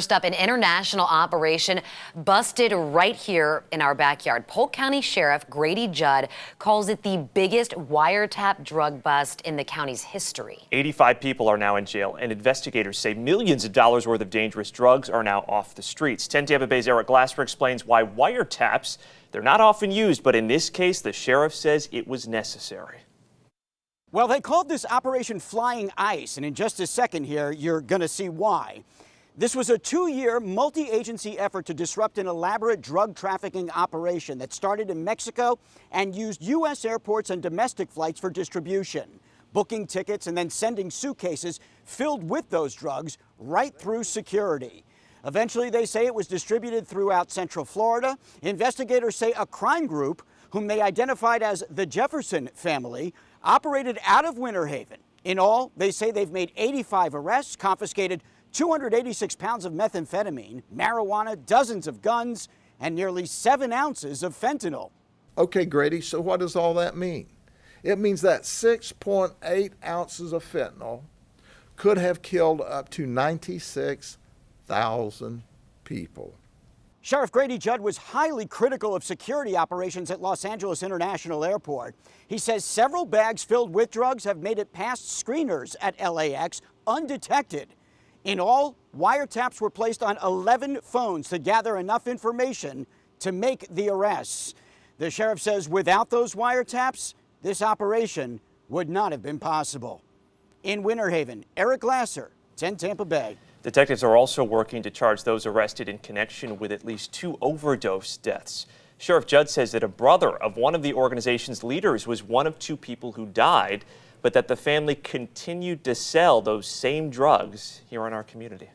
First up, an international operation busted right here in our backyard. Polk County Sheriff Grady Judd calls it the biggest wiretap drug bust in the county's history. 85 people are now in jail, and investigators say millions of dollars worth of dangerous drugs are now off the streets. 10 Tampa Bay's Eric Glasper explains why wiretaps, they're not often used, but in this case, the sheriff says it was necessary. Well, they called this Operation Flying Ice, and in just a second here, you're going to see why. This was a 2-year multi-agency effort to disrupt an elaborate drug trafficking operation that started in Mexico and used U.S. airports and domestic flights for distribution, booking tickets and then sending suitcases filled with those drugs right through security. Eventually, they say it was distributed throughout Central Florida. Investigators say a crime group, whom they identified as the Jefferson family, operated out of Winter Haven. In all, they say they've made 85 arrests, confiscated 286 pounds of methamphetamine, marijuana, dozens of guns, and nearly 7 ounces of fentanyl. Okay, Grady, so what does all that mean? It means that 6.8 ounces of fentanyl could have killed up to 96,000 people. Sheriff Grady Judd was highly critical of security operations at Los Angeles International Airport. He says several bags filled with drugs have made it past screeners at LAX undetected. In all, wiretaps were placed on 11 phones to gather enough information to make the arrests. The sheriff says without those wiretaps, this operation would not have been possible. In Winter Haven, Eric Glasser, 10 Tampa Bay. Detectives are also working to charge those arrested in connection with at least 2 overdose deaths. Sheriff Judd says that a brother of one of the organization's leaders was one of 2 people who died, but that the family continued to sell those same drugs here in our community.